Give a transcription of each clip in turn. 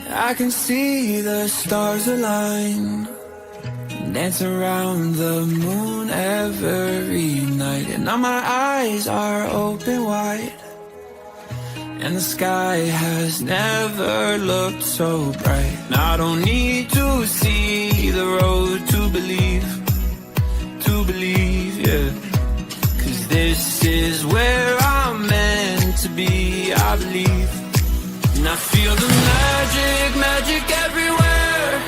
I can see the stars align, dance around the moon every night. And now my eyes are open wide, and the sky has never looked so bright. And I don't need to see the road to believe, yeah. 'Cause this is where I'm meant to be, I believe. And I feel the magic everywhere.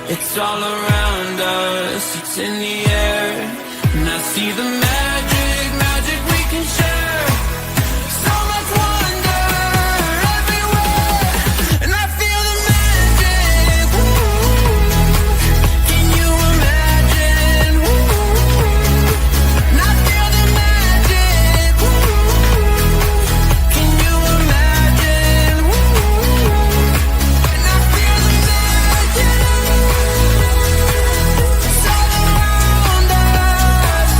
It's all around us, it's in the air. And I see the magic we can share. So much wonder everywhere. And I feel the magic, can you imagine? And I feel the magic, can you imagine? And I feel the magic, it's all around us.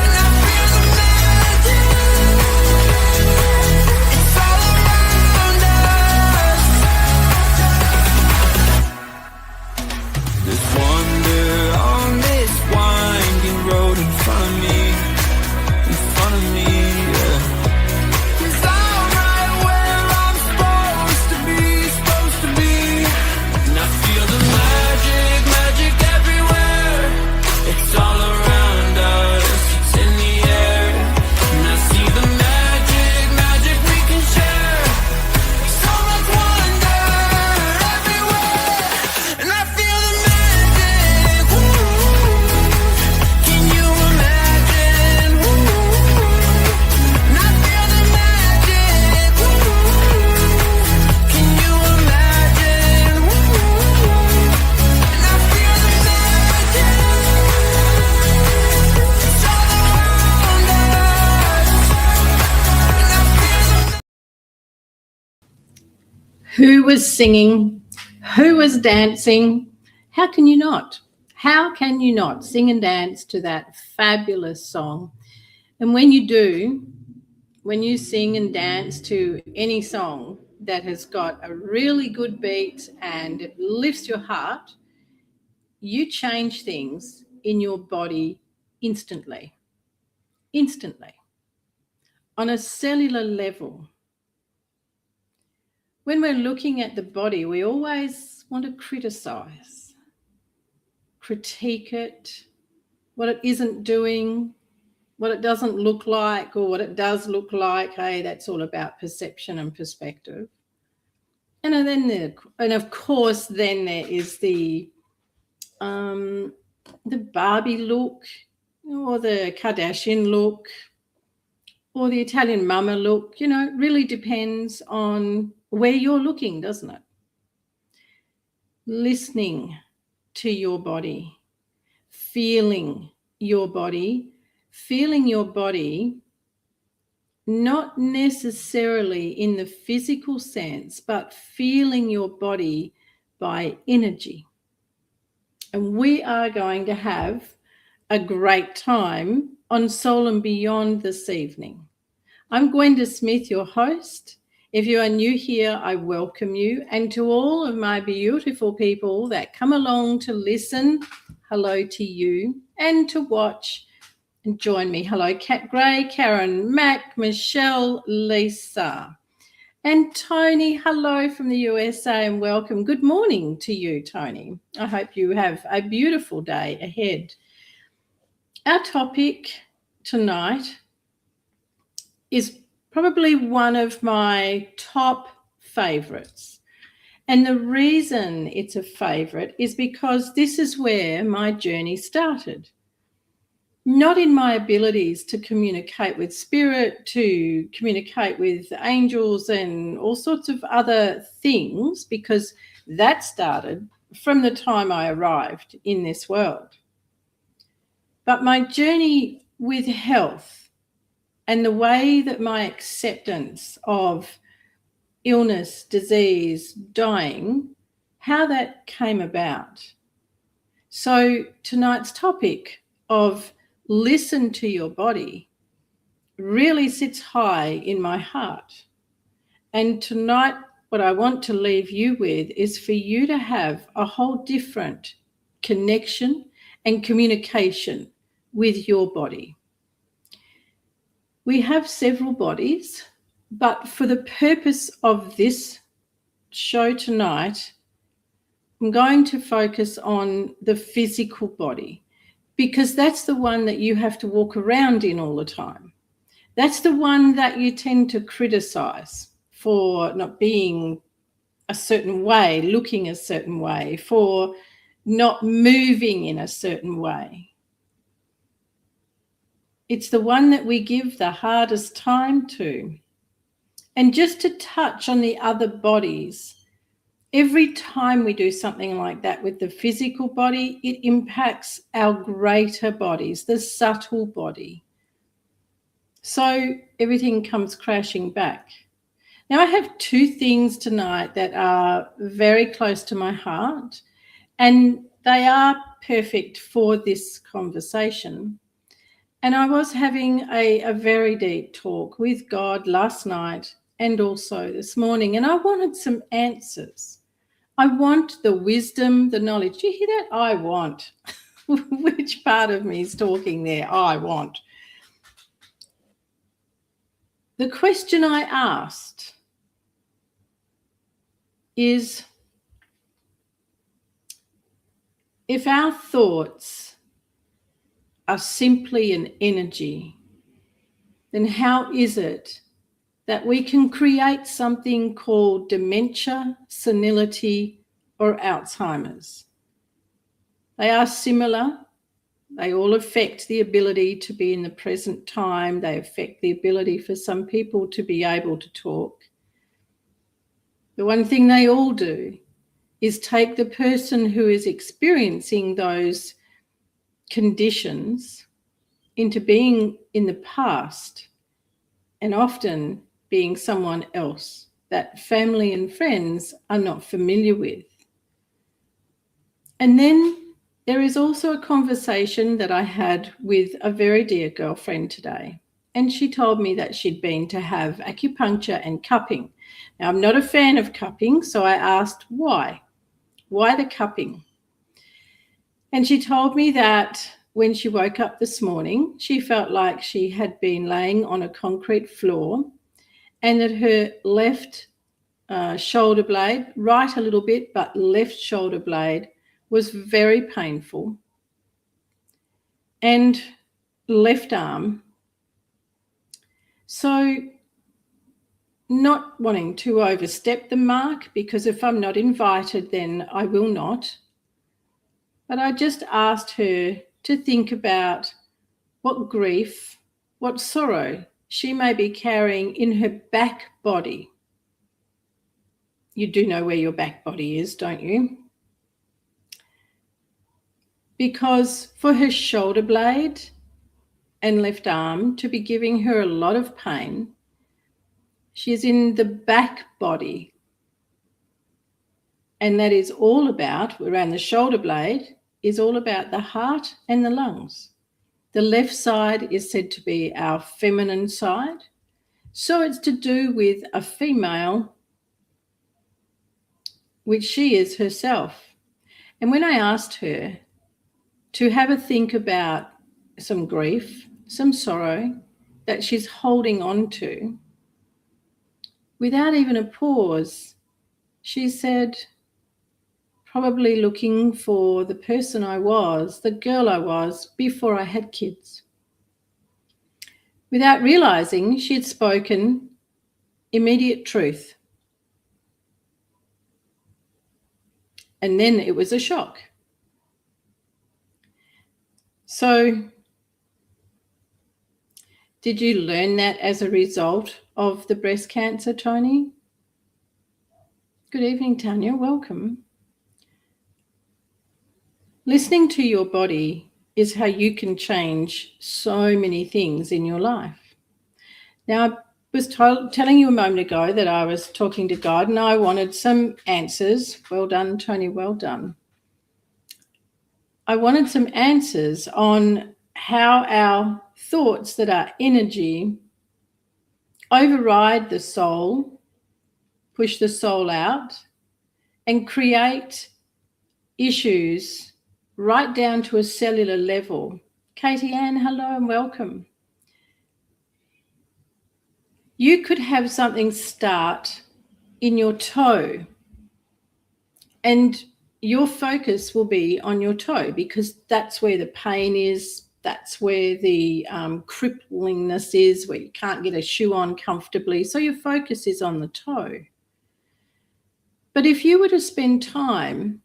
And I feel the magic, it's all around us. There's wonder on this winding road in front of me, yeah. 'Cause I'm right where I'm supposed to be. And I feel the magic everywhere. It's all around us, it's in the air. And I see the magic we can share. So much wonder everywhere. And I feel the magic, can you imagine? And I feel the magic, can you imagine? And I feel the magic, it's all around us. And I feel the Who was singing? Who was dancing? How can you not? How can you not sing and dance to that fabulous song? And when you do, when you sing and dance to any song that has got a really good beat and it lifts your heart, you change things in your body instantly, on a cellular level. When we're looking at the body, we always want to criticize, critique it, what it isn't doing, what it doesn't look like, or what it does look like. Hey, that's all about perception and perspective. And then of course, then there is the Barbie look, or the Kardashian look, or the Italian mama look. You know, it really depends on where you're looking, doesn't it? Listening to your body, feeling your body, not necessarily in the physical sense, but feeling your body by energy. And we are going to have a great time on Soul and Beyond this evening. I'm Gwenda Smith, your host. If you are new here, I welcome you. And to all of my beautiful people that come along to listen, hello to you, and to watch and join me. Hello, Kat Gray, Karen, Mac, Michelle, Lisa, and Tony. Hello from the USA and welcome. Good morning to you, Tony. I hope you have a beautiful day ahead. Our topic tonight is probably one of my top favorites. And the reason it's a favorite is because this is where my journey started. Not in my abilities to communicate with spirit, to communicate with angels and all sorts of other things, because that started from the time I arrived in this world. But my journey with health and the way that my acceptance of illness, disease, dying, how that came about. So tonight's topic of listen to your body really sits high in my heart. And tonight what I want to leave you with is for you to have a whole different connection and communication with your body. We have several bodies, but for the purpose of this show tonight, I'm going to focus on the physical body, because that's the one that you have to walk around in all the time. That's the one that you tend to criticize for not being a certain way, looking a certain way, for not moving in a certain way. It's the one that we give the hardest time to. And just to touch on the other bodies, every time we do something like that with the physical body, it impacts our greater bodies, the subtle body. So everything comes crashing back. Now, I have two things tonight that are very close to my heart, and they are perfect for this conversation. And I was having a very deep talk with God last night and also this morning, and I wanted some answers. I want the wisdom, the knowledge. Do you hear that? I want. Which part of me is talking there? I want. The question I asked is, if our thoughts are simply an energy, then how is it that we can create something called dementia, senility, or Alzheimer's? They are similar. They all affect the ability to be in the present time. They affect the ability for some people to be able to talk. The one thing they all do is take the person who is experiencing those conditions into being in the past, and often being someone else that family and friends are not familiar with. And then there is also a conversation that I had with a very dear girlfriend today. And she told me that she'd been to have acupuncture and cupping. Now, I'm not a fan of cupping, so I asked why. Why the cupping? And she told me that when she woke up this morning, she felt like she had been laying on a concrete floor, and that her left shoulder blade, right a little bit, but left shoulder blade was very painful, and left arm. So, not wanting to overstep the mark, because if I'm not invited, then I will not. But I just asked her to think about what grief, what sorrow she may be carrying in her back body. You do know where your back body is, don't you? Because for her shoulder blade and left arm to be giving her a lot of pain, she's in the back body. And that is all about, around the shoulder blade, is all about the heart and the lungs. The left side is said to be our feminine side. So it's to do with a female, which she is herself. And when I asked her to have a think about some grief, some sorrow that she's holding on to, without even a pause, she said, probably looking for the person I was, the girl I was before I had kids. Without realizing, she had spoken immediate truth. And then it was a shock. So, did you learn that as a result of the breast cancer, Tony? Good evening, Tanya. Welcome. Listening to your body is how you can change so many things in your life. Now, I was telling you a moment ago that I was talking to God and I wanted some answers. Well done, Tony, well done. I wanted some answers on how our thoughts that are energy override the soul, push the soul out and create issues right down to a cellular level. Katie Ann, hello and welcome. You could have something start in your toe, and your focus will be on your toe because that's where the pain is, that's where the cripplingness is, where you can't get a shoe on comfortably. So your focus is on the toe. But if you were to spend time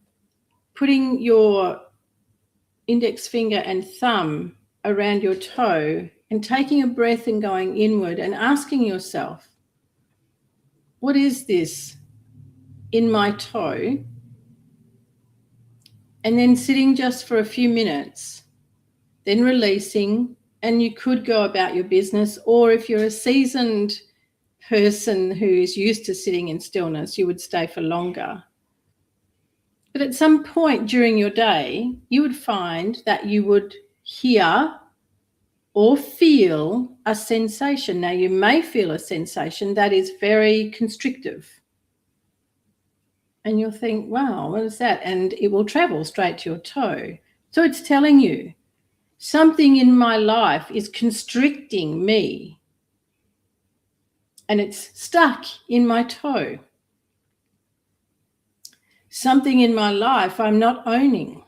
putting your index finger and thumb around your toe and taking a breath and going inward and asking yourself, what is this in my toe? And then sitting just for a few minutes, then releasing, and you could go about your business. Or if you're a seasoned person who is used to sitting in stillness, you would stay for longer. But at some point during your day, you would find that you would hear or feel a sensation. Now, you may feel a sensation that is very constrictive. And you'll think, wow, what is that? And it will travel straight to your toe. So it's telling you, something in my life is constricting me. And it's stuck in my toe. Something in my life I'm not owning.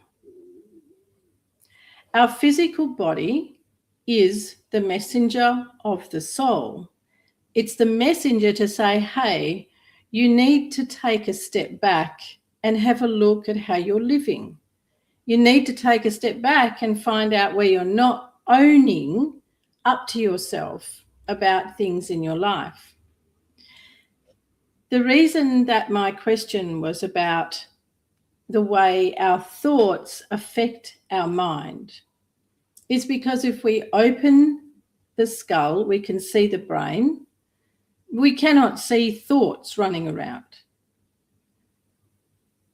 Our physical body is the messenger of the soul. It's the messenger to say, hey, you need to take a step back and have a look at how you're living. You need to take a step back and find out where you're not owning up to yourself about things in your life. The reason that my question was about the way our thoughts affect our mind is because if we open the skull, we can see the brain. We cannot see thoughts running around.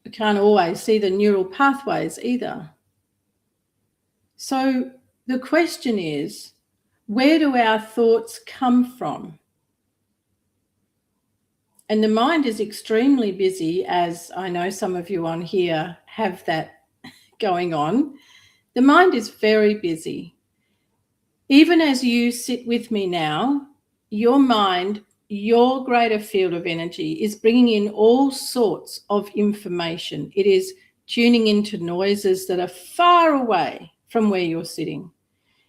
We can't always see the neural pathways either. So the question is, where do our thoughts come from? And the mind is extremely busy, as I know some of you on here have that going on. The mind is very busy. Even as you sit with me now, your mind, your greater field of energy is bringing in all sorts of information. It is tuning into noises that are far away from where you're sitting.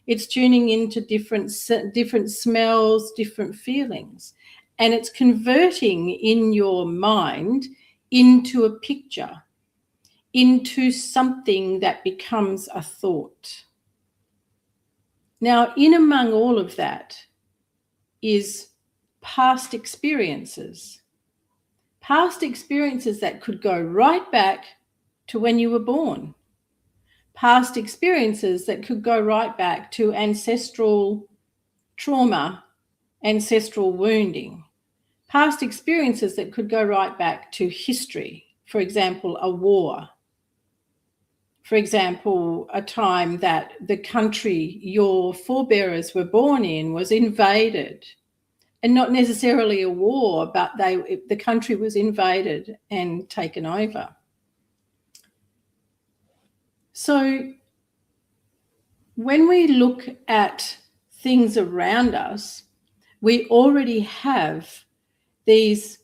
It's tuning into different smells, different feelings. And it's converting in your mind into a picture, into something that becomes a thought. Now, in among all of that is past experiences that could go right back to when you were born, past experiences that could go right back to ancestral trauma, ancestral wounding, past experiences that could go right back to history, for example, a war, for example, a time that the country your forebearers were born in was invaded, and not necessarily a war, but the country was invaded and taken over. So when we look at things around us, we already have these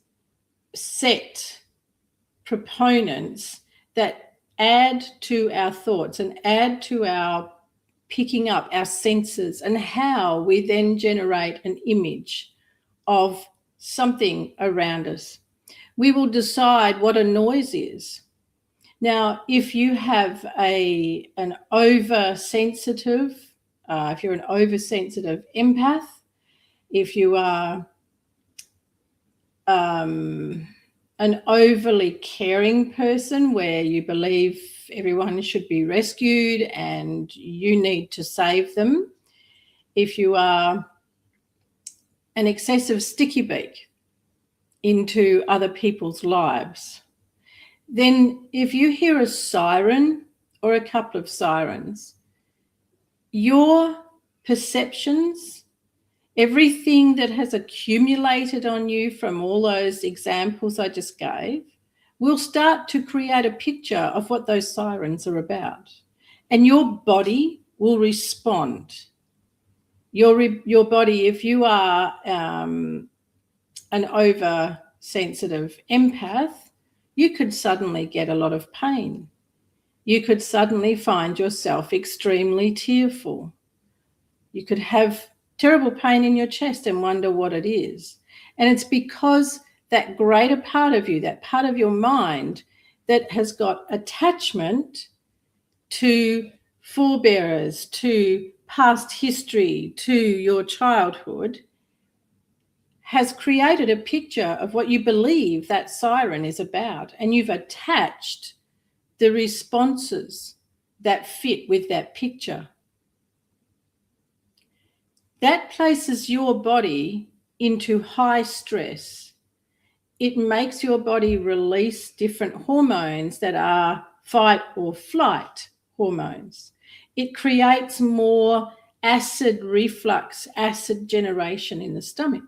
set proponents that add to our thoughts and add to our picking up our senses, and how we then generate an image of something around us. We will decide what a noise is. Now, if you have an oversensitive, if you're an oversensitive empath, if you are an overly caring person where you believe everyone should be rescued and you need to save them, if you are an excessive sticky beak into other people's lives, then if you hear a siren or a couple of sirens, your perceptions, everything that has accumulated on you from all those examples I just gave will start to create a picture of what those sirens are about. And your body will respond. Your body, if you are an oversensitive empath, you could suddenly get a lot of pain. You could suddenly find yourself extremely tearful. You could have terrible pain in your chest and wonder what it is. And it's because that greater part of you, that part of your mind that has got attachment to forebearers, to past history, to your childhood, has created a picture of what you believe that siren is about. And you've attached the responses that fit with that picture. That places your body into high stress. It makes your body release different hormones that are fight or flight hormones. It creates more acid reflux, acid generation in the stomach.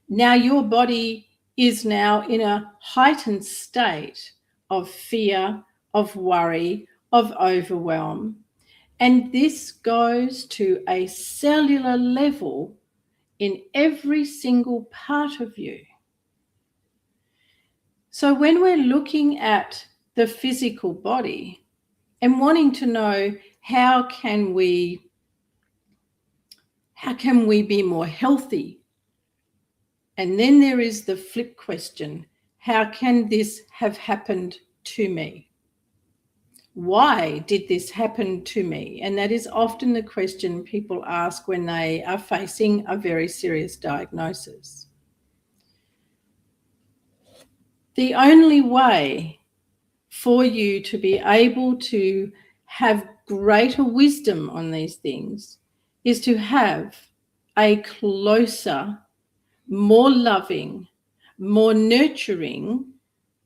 Now your body is now in a heightened state of fear, of worry, of overwhelm. And this goes to a cellular level in every single part of you. So when we're looking at the physical body and wanting to know how can we be more healthy? And then there is the flip question, how can this have happened to me? Why did this happen to me? And that is often the question people ask when they are facing a very serious diagnosis. The only way for you to be able to have greater wisdom on these things is to have a closer, more loving, more nurturing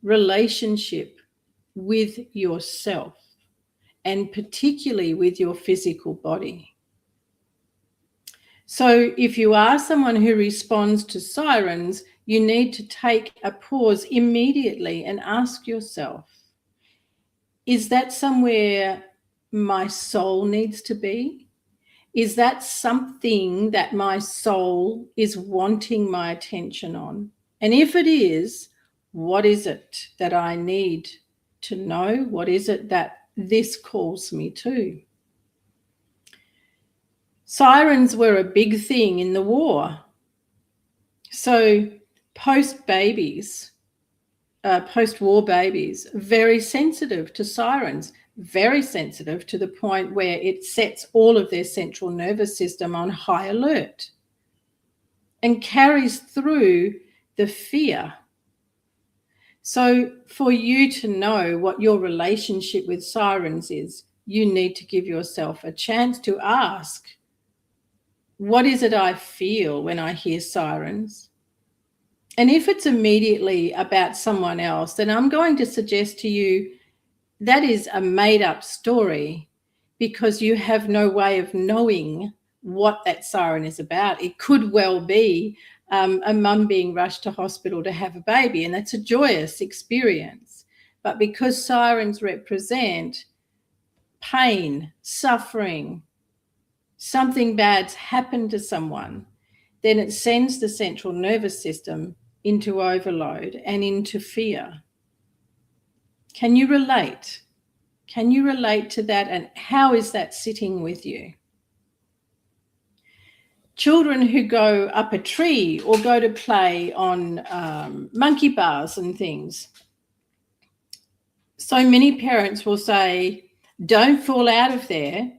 relationship with yourself, and particularly with your physical body. So if you are someone who responds to sirens, you need to take a pause immediately and ask yourself, is that somewhere my soul needs to be? Is that something that my soul is wanting my attention on? And if it is, what is it that I need to know? What is it that this calls me to? Sirens were a big thing in the war. So post-war babies, very sensitive to sirens, very sensitive to the point where it sets all of their central nervous system on high alert and carries through the fear. So for you to know what your relationship with sirens is, you need to give yourself a chance to ask, what is it I feel when I hear sirens? And if it's immediately about someone else, then I'm going to suggest to you that is a made-up story, because you have no way of knowing what that siren is about. It could well be a mum being rushed to hospital to have a baby, and that's a joyous experience. But because sirens represent pain, suffering, something bad's happened to someone, then it sends the central nervous system into overload and into fear. Can you relate? Can you relate to that? And how is that sitting with you? Children who go up a tree or go to play on monkey bars and things. So many parents will say, don't fall out of there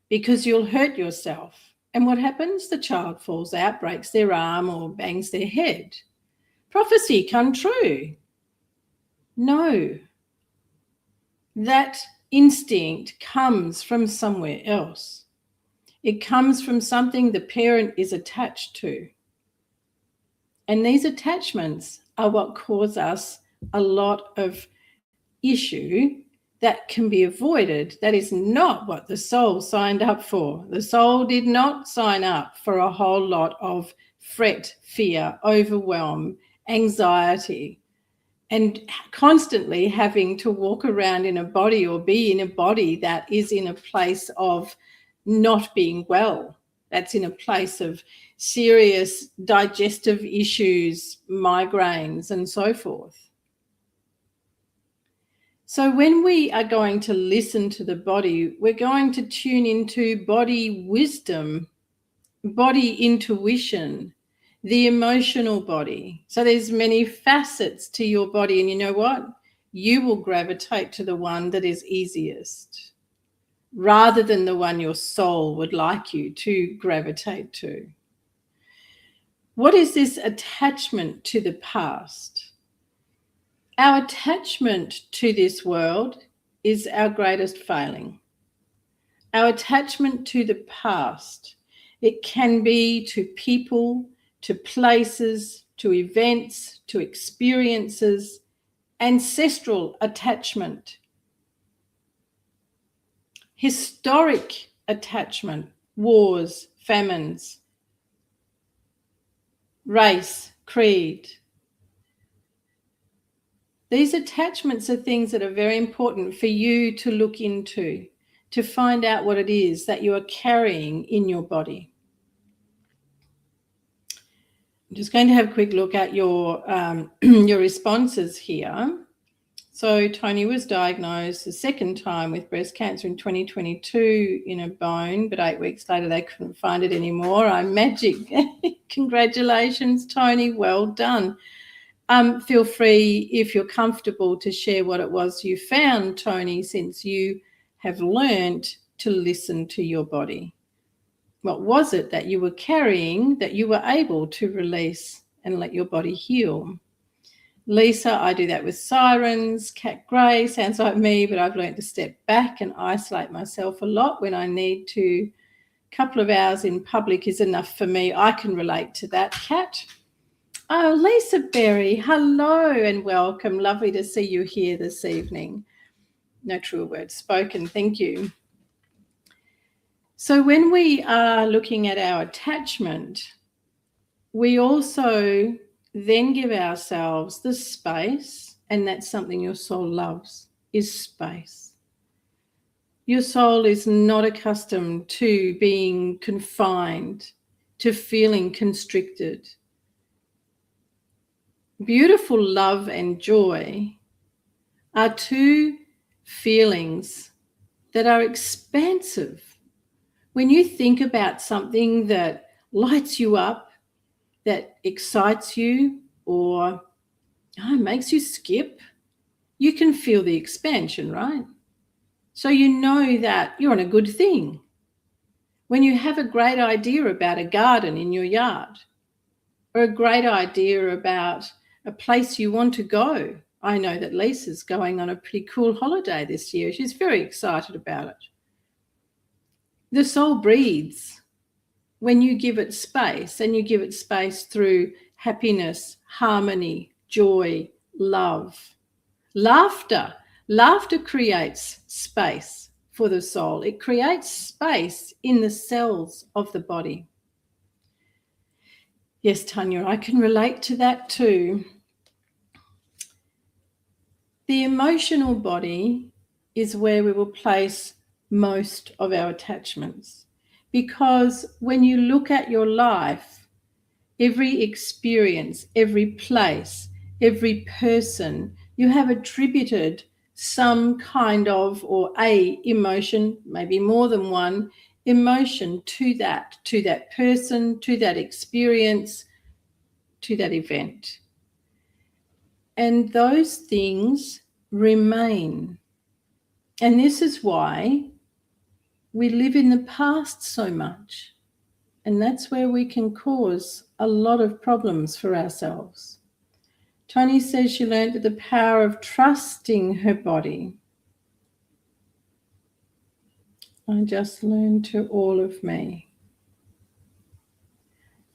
because you'll hurt yourself. And what happens? The child falls out, breaks their arm or bangs their head. Prophecy come true. No. That instinct comes from somewhere else. It comes from something the parent is attached to. And these attachments are what cause us a lot of issue that can be avoided. That is not what the soul signed up for. The soul did not sign up for a whole lot of fret, fear, overwhelm, anxiety, and constantly having to walk around in a body or be in a body that is in a place of not being well. That's in a place of serious digestive issues, migraines, and so forth. So when we are going to listen to the body, we're going to tune into body wisdom, body intuition, the emotional body. So there's many facets to your body, and you know what? You will gravitate to the one that is easiest rather than the one your soul would like you to gravitate to. What is this attachment to the past? Our attachment to this world is our greatest failing. Our attachment to the past, it can be to people, to places, to events, to experiences, ancestral attachment, historic attachment, wars, famines, race, creed. These attachments are things that are very important for you to look into, to find out what it is that you are carrying in your body. I'm just going to have a quick look at your your responses here. So Tony was diagnosed the second time with breast cancer in 2022 in a bone, but 8 weeks later they couldn't find it anymore. I'm magic. Congratulations, Tony. Well done. Feel free, if you're comfortable, to share what it was you found, Tony, since you have learned to listen to your body. What was it that you were carrying that you were able to release and let your body heal? Lisa, I do that with sirens. Cat Gray, sounds like me, but I've learned to step back and isolate myself a lot when I need to. A couple of hours in public is enough for me. I can relate to that, Cat. Oh, Lisa Berry, hello and welcome. Lovely to see you here this evening. No truer words spoken. Thank you. So when we are looking at our attachment, we also then give ourselves the space, and that's something your soul loves, is space. Your soul is not accustomed to being confined, to feeling constricted. Beautiful love and joy are two feelings that are expansive. When you think about something that lights you up, that excites you, or makes you skip, you can feel the expansion, right? So you know that you're on a good thing. When you have a great idea about a garden in your yard, or a great idea about a place you want to go. I know that Lisa's going on a pretty cool holiday this year. She's very excited about it. The soul breathes when you give it space, and you give it space through happiness, harmony, joy, love. Laughter. Laughter creates space for the soul. It creates space in the cells of the body. Yes, Tanya, I can relate to that too. The emotional body is where we will place most of our attachments, because when you look at your life, every experience, every place, every person, you have attributed some kind of, or a emotion, maybe more than one emotion, to that person, to that experience, to that event. And those things remain. And this is why we live in the past so much. And that's where we can cause a lot of problems for ourselves. Tony says she learned the power of trusting her body. I just learned to all of me.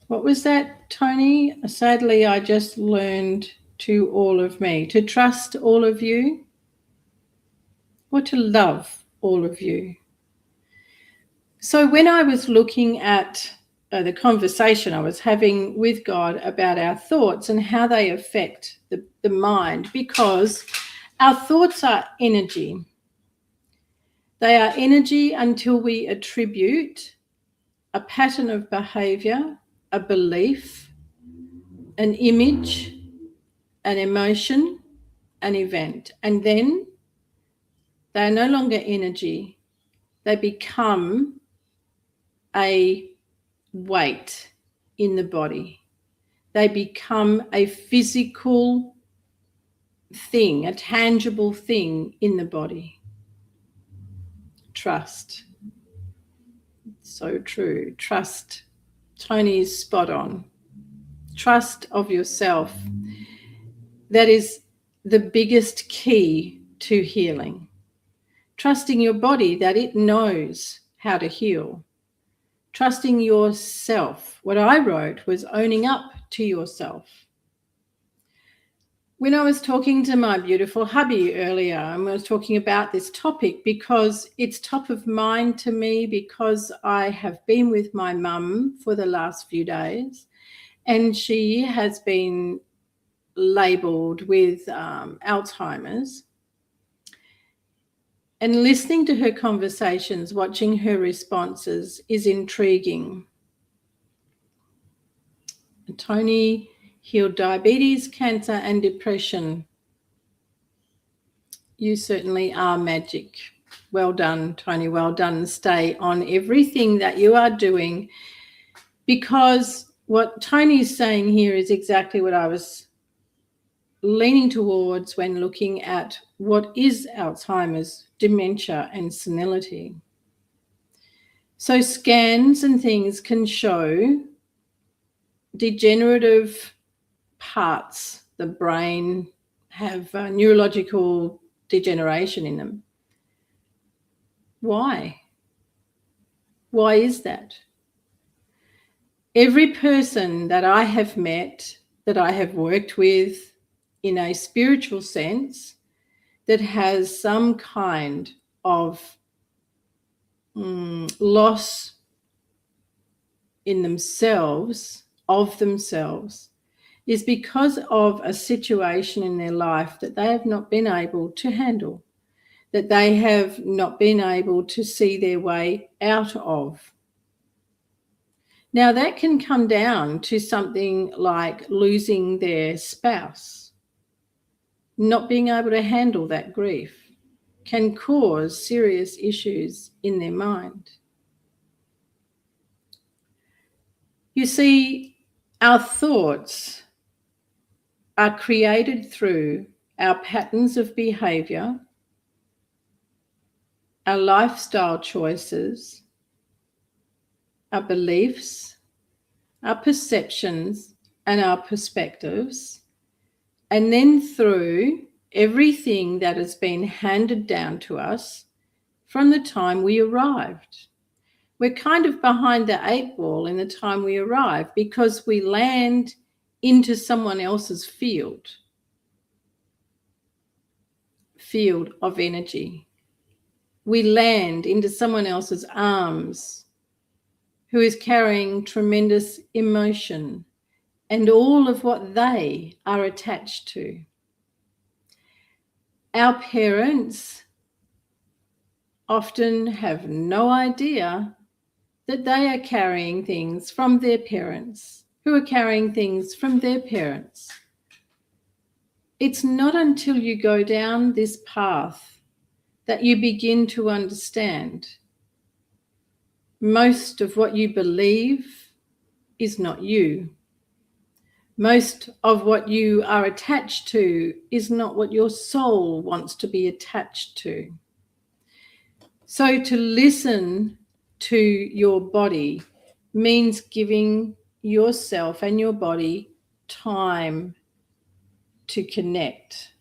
What was that, Tony? Sadly, I just learned to all of me. To trust all of you? or to love all of you. So when I was looking at the conversation I was having with God about our thoughts and how they affect the mind, because our thoughts are energy. They are energy until we attribute a pattern of behavior, a belief, an image, an emotion, an event. And then they are no longer energy. They become a weight in the body. They become a physical thing, a tangible thing in the body. Trust. So true. Trust. Tony's spot on. Trust of yourself. That is the biggest key to healing. Trusting your body that it knows how to heal. Trusting yourself. What I wrote was owning up to yourself. When I was talking to my beautiful hubby earlier, I was talking about this topic because it's top of mind to me, because I have been with my mum for the last few days and she has been labelled with Alzheimer's. And listening to her conversations, watching her responses is intriguing. Tony healed diabetes, cancer, and depression. You certainly are magic. Well done, Tony. Well done. Stay on everything that you are doing, because what Tony's saying here is exactly what I was leaning towards when looking at what is Alzheimer's, dementia, and senility. So scans and things can show degenerative parts, the brain have neurological degeneration in them. Why? Why is that? Every person that I have met, that I have worked with in a spiritual sense, that has some kind of loss in themselves, of themselves, is because of a situation in their life that they have not been able to handle, that they have not been able to see their way out of. Now, that can come down to something like losing their spouse. Not being able to handle that grief can cause serious issues in their mind. You see, our thoughts are created through our patterns of behavior, our lifestyle choices, our beliefs, our perceptions, and our perspectives, and then through everything that has been handed down to us from the time we arrived. We're kind of behind the 8 ball in the time we arrive, because we land into someone else's field of energy. We land into someone else's arms who is carrying tremendous emotion and all of what they are attached to. Our parents often have no idea that they are carrying things from their parents, who are carrying things from their parents. It's not until you go down this path that you begin to understand most of what you believe is not you. Most of what you are attached to is not what your soul wants to be attached to. So to listen to your body means giving yourself and your body time to connect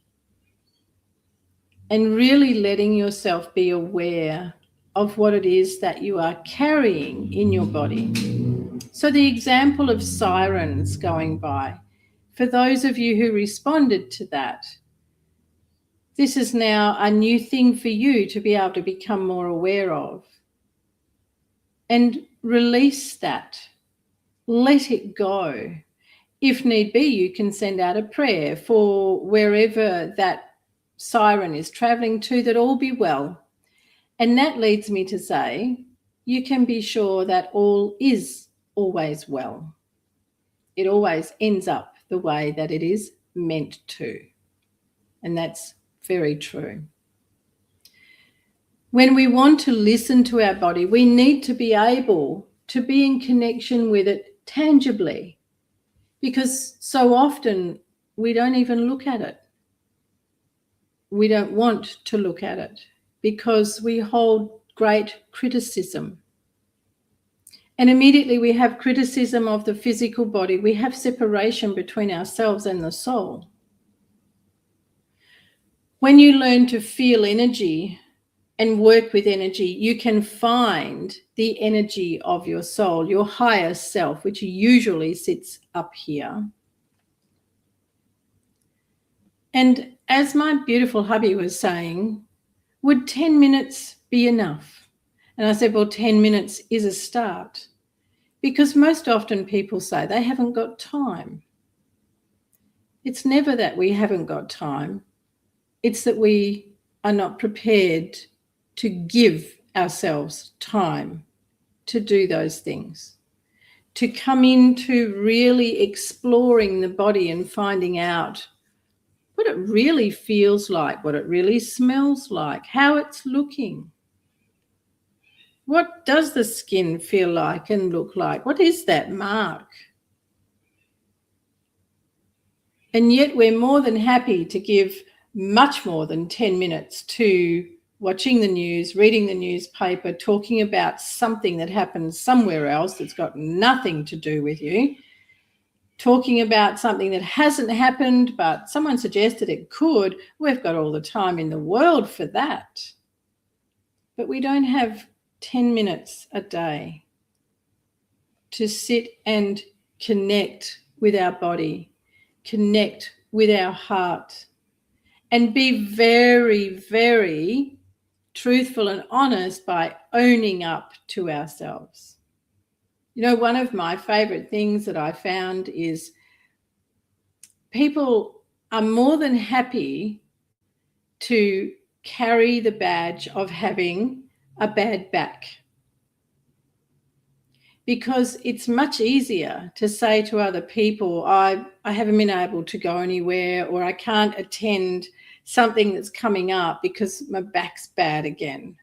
and really letting yourself be aware of what it is that you are carrying in your body. So the example of sirens going by, for those of you who responded to that, This is now a new thing for you to be able to become more aware of. And release that. Let it go. If need be, you can send out a prayer for wherever that siren is traveling to, that all be well. And that leads me to say, you can be sure that all is always well. It always ends up the way that it is meant to. And that's very true. When we want to listen to our body, we need to be able to be in connection with it tangibly, because so often we don't even look at it. We don't want to look at it because we hold great criticism. And immediately we have criticism of the physical body. We have separation between ourselves and the soul. When you learn to feel energy and work with energy, you can find the energy of your soul, your higher self, which usually sits up here. And as my beautiful hubby was saying, would 10 minutes be enough? And I said, well, 10 minutes is a start, because most often people say they haven't got time. It's never that we haven't got time. It's that we are not prepared to give ourselves time to do those things, to come into really exploring the body and finding out what it really feels like, what it really smells like, how it's looking. What does the skin feel like and look like? What is that mark? And yet we're more than happy to give much more than 10 minutes to watching the news, reading the newspaper, talking about something that happens somewhere else that's got nothing to do with you, talking about something that hasn't happened but someone suggested it could. We've got all the time in the world for that. But we don't have 10 minutes a day to sit and connect with our body, connect with our heart, and be very, very truthful and honest by owning up to ourselves. You know, one of my favorite things that I found is people are more than happy to carry the badge of having a bad back, because it's much easier to say to other people, I haven't been able to go anywhere, or I can't attend something that's coming up because my back's bad again.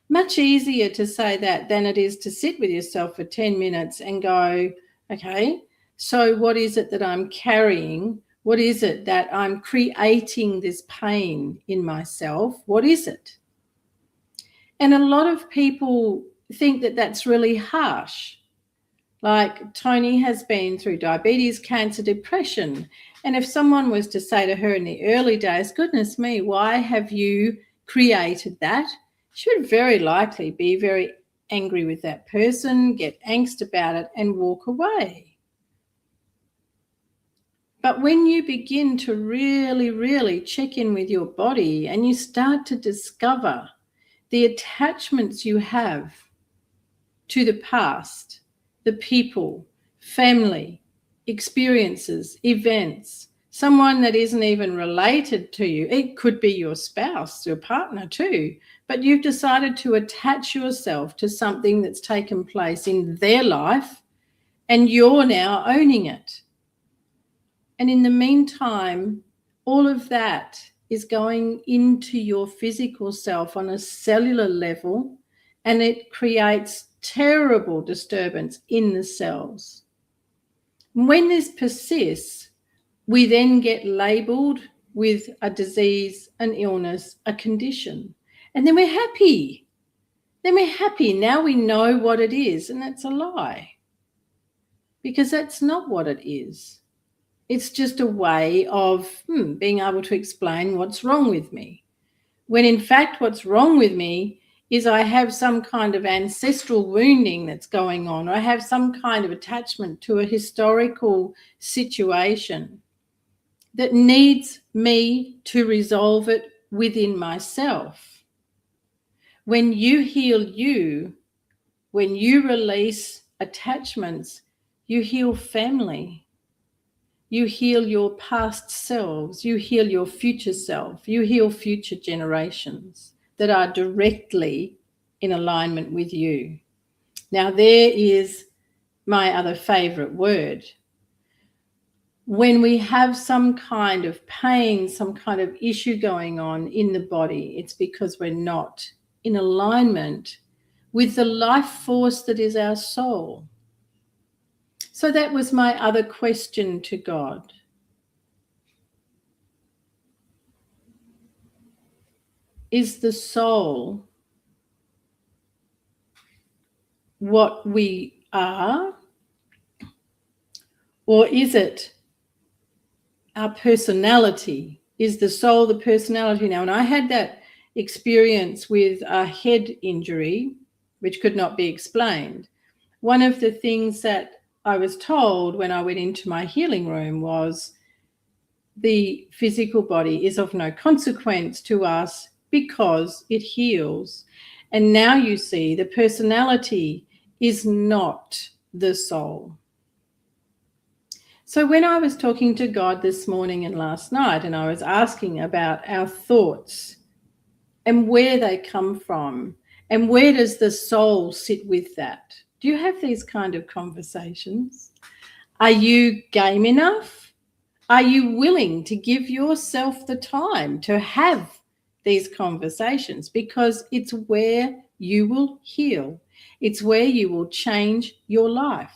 Much easier to say that than it is to sit with yourself for 10 minutes and go, okay, so what is it that I'm carrying? What is it that I'm creating this pain in myself? What is it? And a lot of people think that that's really harsh. Like Tony has been through diabetes, cancer, depression. And if someone was to say to her in the early days, goodness me, why have you created that? She would very likely be very angry with that person, get angst about it, and walk away. But when you begin to really, really check in with your body and you start to discover the attachments you have to the past, the people, family, experiences, events, someone that isn't even related to you. It could be your spouse, your partner too, but you've decided to attach yourself to something that's taken place in their life and you're now owning it. And in the meantime, all of that is going into your physical self on a cellular level, and it creates terrible disturbance in the cells. When this persists, we then get labelled with a disease, an illness, a condition, and then we're happy. Now we know what it is, and that's a lie, because that's not what it is. It's just a way of being able to explain what's wrong with me, when in fact what's wrong with me is I have some kind of ancestral wounding that's going on, or I have some kind of attachment to a historical situation that needs me to resolve it within myself. When you heal you, when you release attachments, you heal family. You heal your past selves. You heal your future self. You heal future generations that are directly in alignment with you. Now, there is my other favorite word. When we have some kind of pain, some kind of issue going on in the body, it's because we're not in alignment with the life force that is our soul. So that was my other question to God. Is the soul what we are? Or is it our personality? Is the soul the personality now? And I had that experience with a head injury, which could not be explained. One of the things that I was told when I went into my healing room was the physical body is of no consequence to us because it heals. And now you see the personality is not the soul. So when I was talking to God this morning and last night, and I was asking about our thoughts and where they come from, and where does the soul sit with that? Do you have these kind of conversations? Are you game enough? Are you willing to give yourself the time to have these conversations? Because it's where you will heal. It's where you will change your life.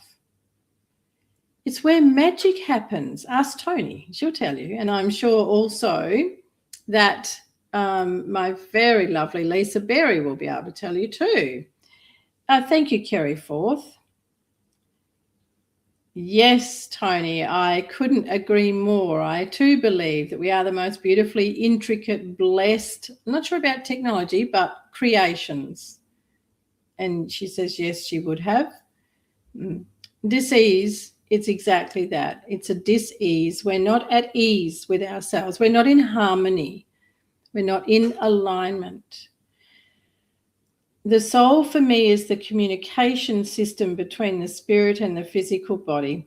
It's where magic happens. Ask Tony, she'll tell you. And I'm sure also that my very lovely Lisa Berry will be able to tell you too. Thank you, Kerry Forth. Yes, Tony, I couldn't agree more. I too believe that we are the most beautifully intricate, blessed, I'm not sure about technology, but creations. And she says, yes, she would have. Dis-ease, it's exactly that. It's a dis-ease. We're not at ease with ourselves. We're not in harmony. We're not in alignment. The soul for me is the communication system between the spirit and the physical body.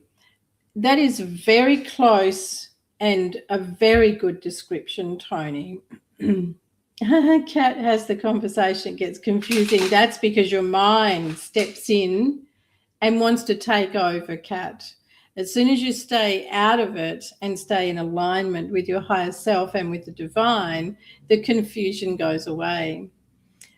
That is very close and a very good description, Tony. Kat has the conversation, gets confusing. That's because your mind steps in and wants to take over, Kat. As soon as you stay out of it and stay in alignment with your higher self and with the divine, the confusion goes away.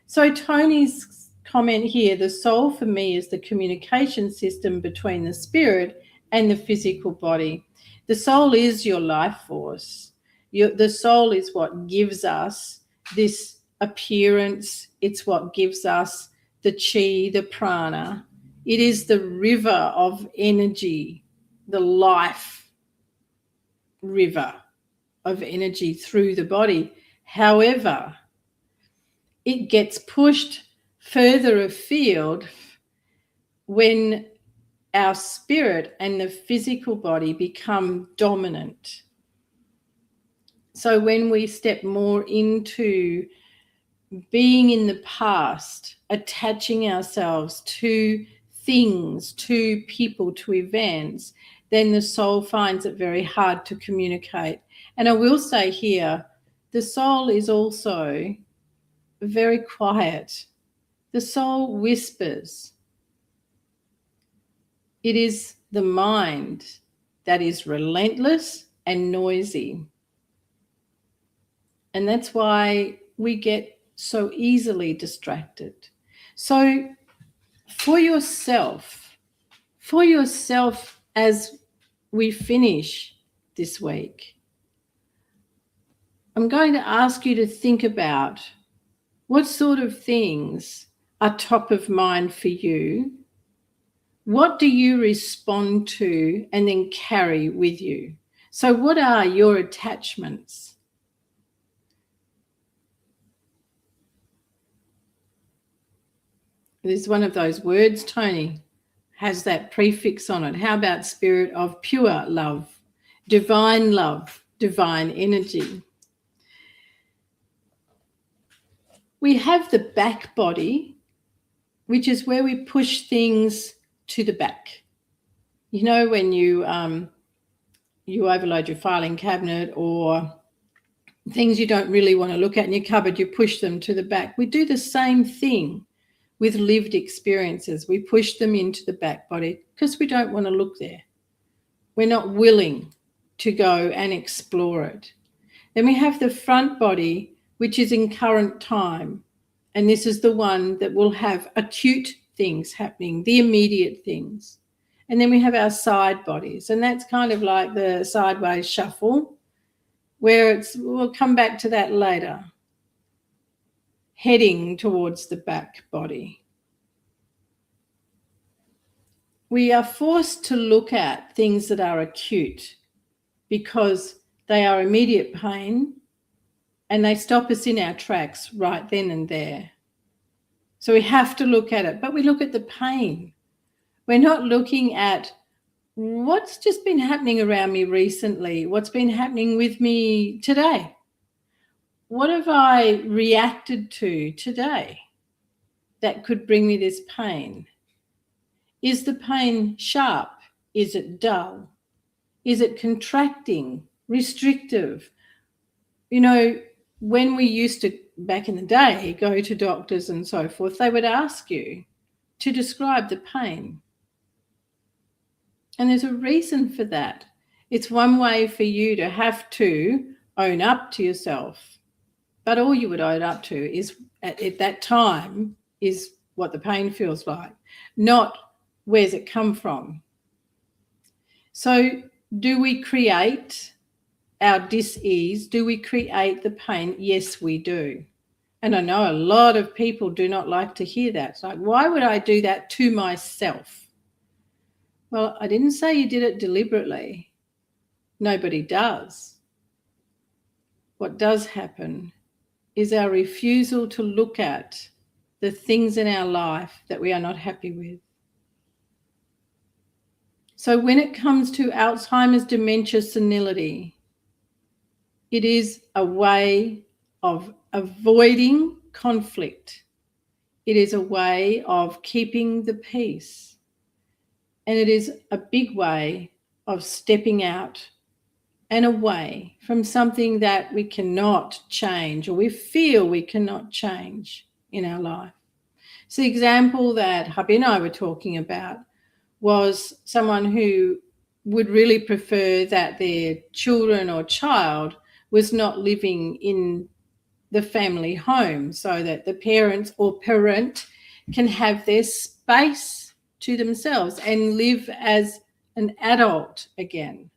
So Tony's comment here, the soul for me is the communication system between the spirit and the physical body. The soul is your life force. The soul is what gives us this appearance. It's what gives us the chi, the prana. It is the river of energy, the life river of energy through the body. However, it gets pushed further afield when our spirit and the physical body become dominant. So when we step more into being in the past, attaching ourselves to things, to people, to events, then the soul finds it very hard to communicate. And I will say here, the soul is also very quiet. The soul whispers. It is the mind that is relentless and noisy. And that's why we get so easily distracted. So for yourself as we finish this week, I'm going to ask you to think about what sort of things are top of mind for you. What do you respond to and then carry with you? So what are your attachments? There's one of those words, Tony, has that prefix on it. How about spirit of pure love, divine energy? We have the back body, which is where we push things to the back. You know, when you overload your filing cabinet or things you don't really want to look at in your cupboard, you push them to the back. We do the same thing with lived experiences. We push them into the back body because we don't want to look there. We're not willing to go and explore it. Then we have the front body, which is in current time. And this is the one that will have acute things happening, the immediate things. And then we have our side bodies. And that's kind of like the sideways shuffle, where we'll come back to that later, heading towards the back body. We are forced to look at things that are acute because they are immediate pain and they stop us in our tracks right then and there. So we have to look at it, but we look at the pain. We're not looking at what's just been happening around me recently, what's been happening with me today. What have I reacted to today that could bring me this pain? Is the pain sharp? Is it dull? Is it contracting, restrictive? You know, when we used to, back in the day, go to doctors and so forth, they would ask you to describe the pain. And there's a reason for that. It's one way for you to have to own up to yourself. But all you would own up to is at that time is what the pain feels like, not where's it come from. So do we create our dis-ease? Do we create the pain? Yes, we do. And I know a lot of people do not like to hear that. It's like, why would I do that to myself? Well, I didn't say you did it deliberately. Nobody does. What does happen is our refusal to look at the things in our life that we are not happy with. So when it comes to Alzheimer's, dementia, senility, it is a way of avoiding conflict. It is a way of keeping the peace. And it is a big way of stepping out and away from something that we cannot change or we feel we cannot change in our life. So the example that hubby and I were talking about was someone who would really prefer that their children or child was not living in the family home so that the parents or parent can have their space to themselves and live as an adult again.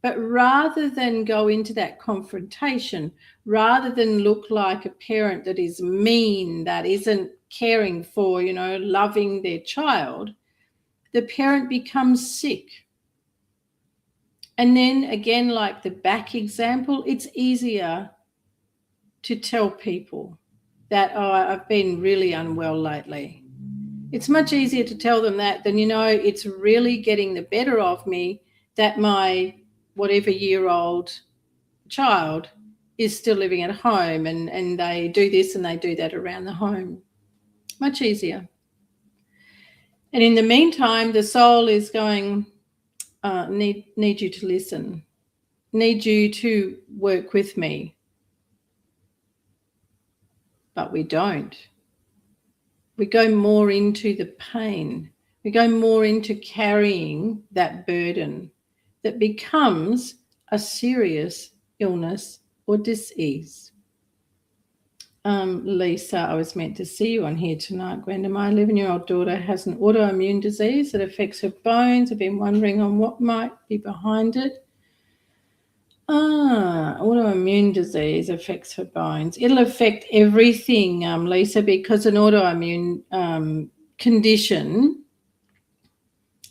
But rather than go into that confrontation, rather than look like a parent that is mean, that isn't caring for, loving their child, the parent becomes sick. And then again, like the back example, it's easier to tell people that, I've been really unwell lately. It's much easier to tell them that than, it's really getting the better of me that my whatever year-old child is still living at home and they do this and they do that around the home. Much easier. And in the meantime, the soul is going, need you to listen, need you to work with me. But we don't. We go more into the pain. We go more into carrying that burden that becomes a serious illness or dis-ease. Lisa, I was meant to see you on here tonight, Gwenda. My 11-year-old daughter has an autoimmune disease that affects her bones. I've been wondering on what might be behind it. Autoimmune disease affects her bones. It'll affect everything, Lisa, because an autoimmune condition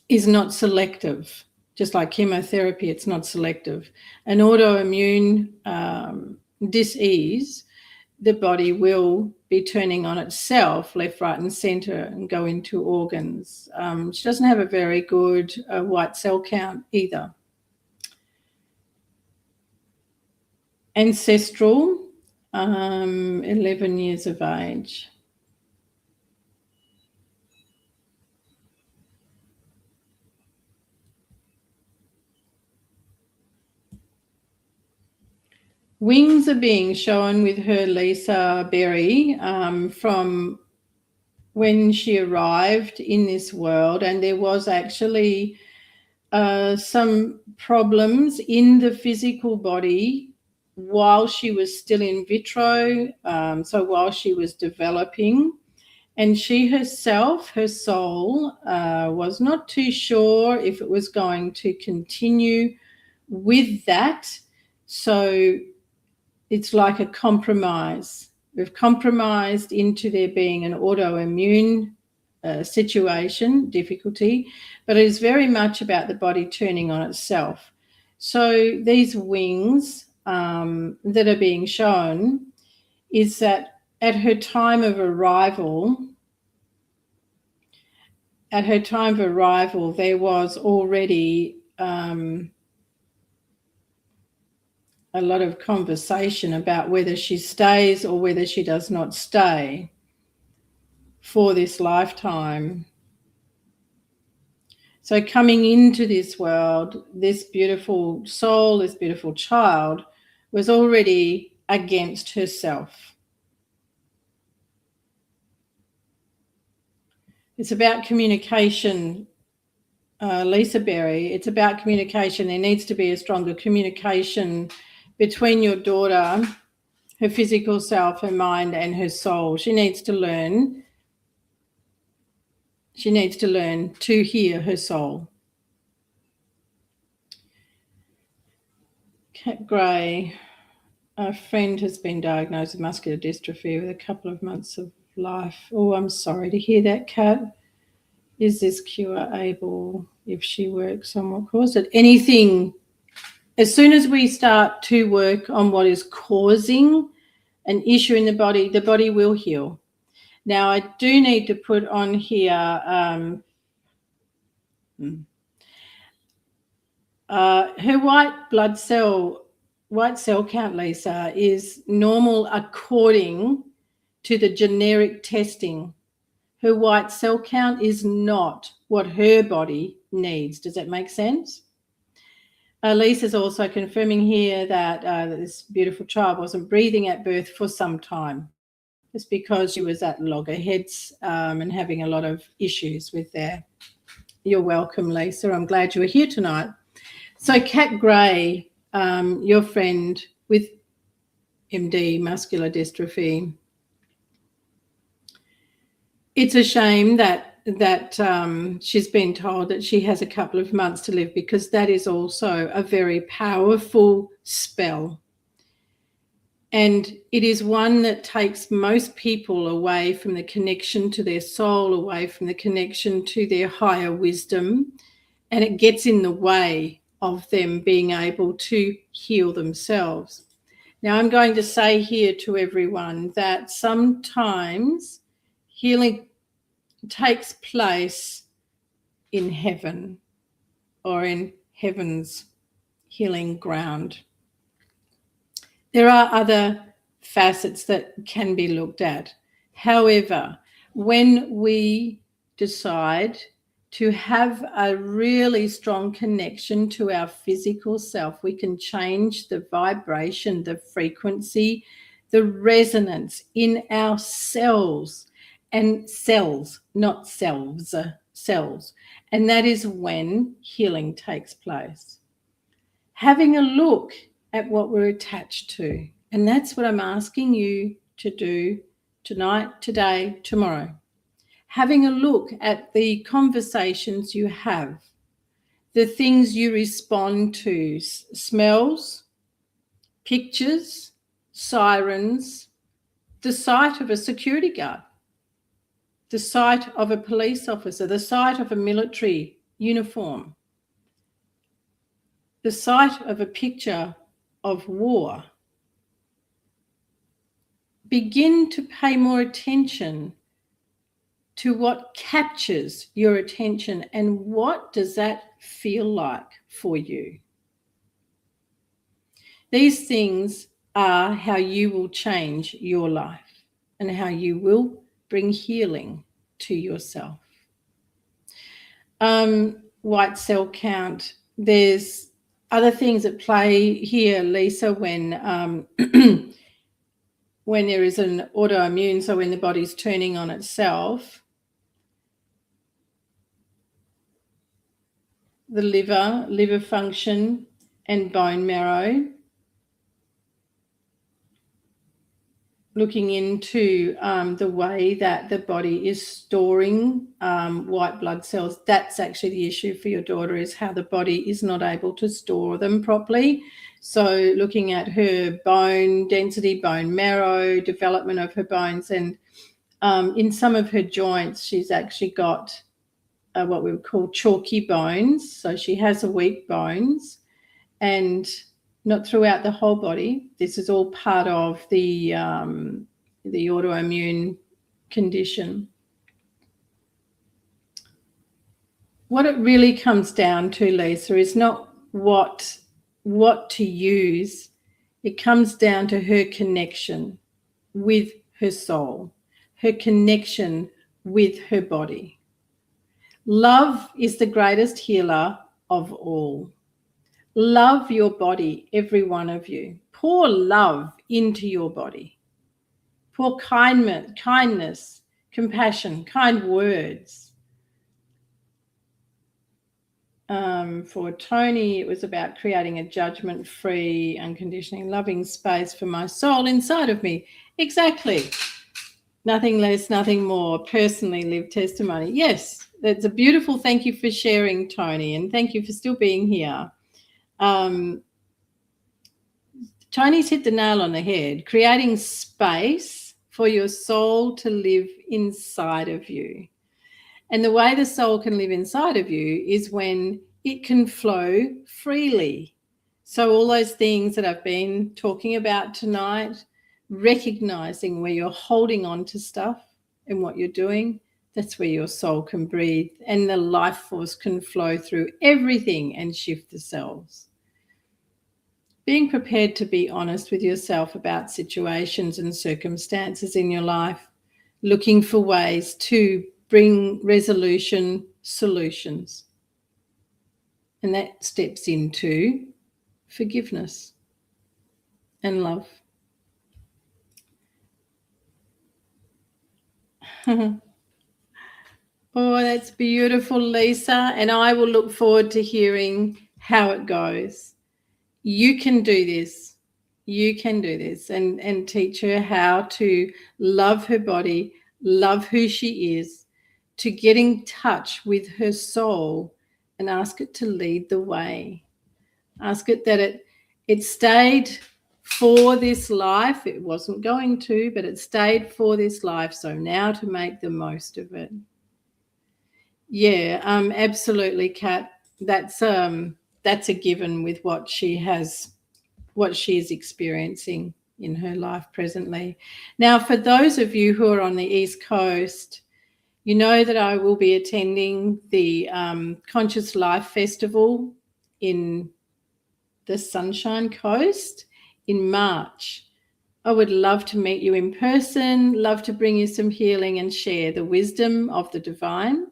is not selective. Just like chemotherapy, it's not selective. An autoimmune dis-ease, the body will be turning on itself, left, right, and centre, and go into organs. She doesn't have a very good white cell count either. Ancestral, 11 years of age. Wings are being shown with her, Lisa Berry, from when she arrived in this world, and there was actually some problems in the physical body while she was still in vitro, so while she was developing. And she herself, her soul, was not too sure if it was going to continue with that. So it's like a compromise. We've compromised into there being an autoimmune situation, difficulty, but it is very much about the body turning on itself. So these wings that are being shown is that at her time of arrival, there was already a lot of conversation about whether she stays or whether she does not stay for this lifetime. So coming into this world, this beautiful soul, this beautiful child, was already against herself. It's about communication, Lisa Berry. It's about communication. There needs to be a stronger communication between your daughter, her physical self, her mind, and her soul. She needs to learn to hear her soul. Cat Gray, a friend has been diagnosed with muscular dystrophy with a couple of months of life. Oh, I'm sorry to hear that, Cat. Is this cure able if she works on what caused it? Anything, as soon as we start to work on what is causing an issue in the body will heal. Now, I do need to put on here her white cell count, Lisa, is normal according to the generic testing. Her white cell count is not what her body needs. Does that make sense? Lisa's also confirming here that this beautiful child wasn't breathing at birth for some time. It's because she was at loggerheads and having a lot of issues with there. You're welcome, Lisa. I'm glad you were here tonight. So Cat Gray, your friend with MD, muscular dystrophy, it's a shame that she's been told that she has a couple of months to live, because that is also a very powerful spell. And it is one that takes most people away from the connection to their soul, away from the connection to their higher wisdom, and it gets in the way of them being able to heal themselves. Now, I'm going to say here to everyone that sometimes healing takes place in heaven or in heaven's healing ground. There are other facets that can be looked at. However, when we decide to have a really strong connection to our physical self, we can change the vibration, the frequency, the resonance in our cells. And cells, not selves, cells. And that is when healing takes place. Having a look at what we're attached to. And that's what I'm asking you to do tonight, today, tomorrow. Having a look at the conversations you have, the things you respond to, smells, pictures, sirens, the sight of a security guard, the sight of a police officer, the sight of a military uniform, the sight of a picture of war. Begin to pay more attention to what captures your attention and what does that feel like for you. These things are how you will change your life and how you will bring healing to yourself. White cell count. There's other things at play here, Lisa, when when there is an autoimmune, so when the body's turning on itself, the liver function and bone marrow, looking into the way that the body is storing white blood cells. That's actually the issue for your daughter, is how the body is not able to store them properly. So looking at her bone density, bone marrow, development of her bones, and in some of her joints, she's actually got what we would call chalky bones. So she has a weak bones, and not throughout the whole body. This is all part of the autoimmune condition. What it really comes down to, Lisa, is not what to use. It comes down to her connection with her soul, her connection with her body. Love is the greatest healer of all. Love your body, every one of you. Pour love into your body. Pour kindness, compassion, kind words. For Tony, it was about creating a judgment-free, unconditionally loving space for my soul inside of me. Exactly. Nothing less, nothing more. Personally lived testimony. Yes, that's a beautiful. Thank you for sharing, Tony, and thank you for still being here. Tony's hit the nail on the head, creating space for your soul to live inside of you. And the way the soul can live inside of you is when it can flow freely. So all those things that I've been talking about tonight, recognizing where you're holding on to stuff and what you're doing, that's where your soul can breathe and the life force can flow through everything and shift the cells. Being prepared to be honest with yourself about situations and circumstances in your life, looking for ways to bring resolution, solutions. And that steps into forgiveness and love. Oh, that's beautiful, Lisa. And I will look forward to hearing how it goes. You can do this. You can do this and teach her how to love her body, love who she is, to get in touch with her soul and ask it to lead the way. Ask it that it stayed for this life. It wasn't going to, but it stayed for this life. So now to make the most of it. Yeah, absolutely, Kat. That's a given with what she is experiencing in her life presently. Now, for those of you who are on the East Coast, you know that I will be attending the Conscious Life Festival in the Sunshine Coast in March. I would love to meet you in person, love to bring you some healing and share the wisdom of the divine.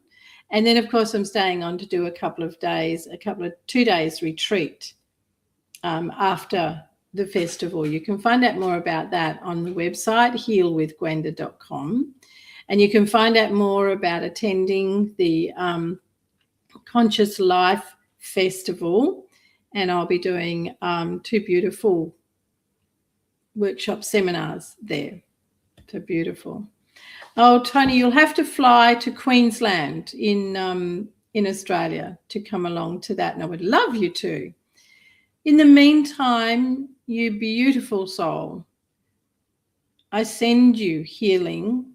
And then, of course, I'm staying on to do a 2 days retreat after the festival. You can find out more about that on the website, healwithgwenda.com. And you can find out more about attending the Conscious Life Festival. And I'll be doing 2 beautiful workshop seminars there. So beautiful. Oh, Tony, you'll have to fly to Queensland in Australia to come along to that, and I would love you to. In the meantime, you beautiful soul, I send you healing.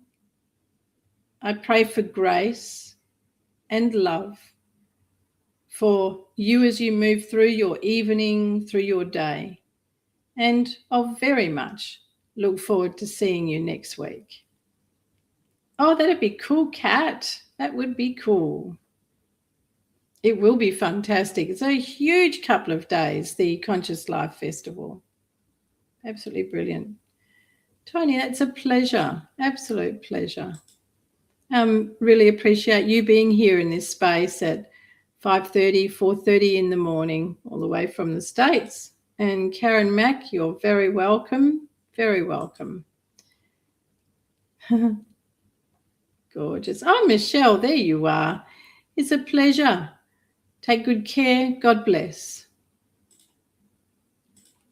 I pray for grace and love for you as you move through your evening, through your day. And I'll very much look forward to seeing you next week. Oh, that'd be cool, Kat. That would be cool. It will be fantastic. It's a huge couple of days, the Conscious Life Festival. Absolutely brilliant. Tony, that's a pleasure. Absolute pleasure. Really appreciate you being here in this space at 5:30, 4:30 in the morning, all the way from the States. And Karen Mack, you're very welcome. Very welcome. Gorgeous. Oh, Michelle, there you are. It's a pleasure. Take good care. God bless.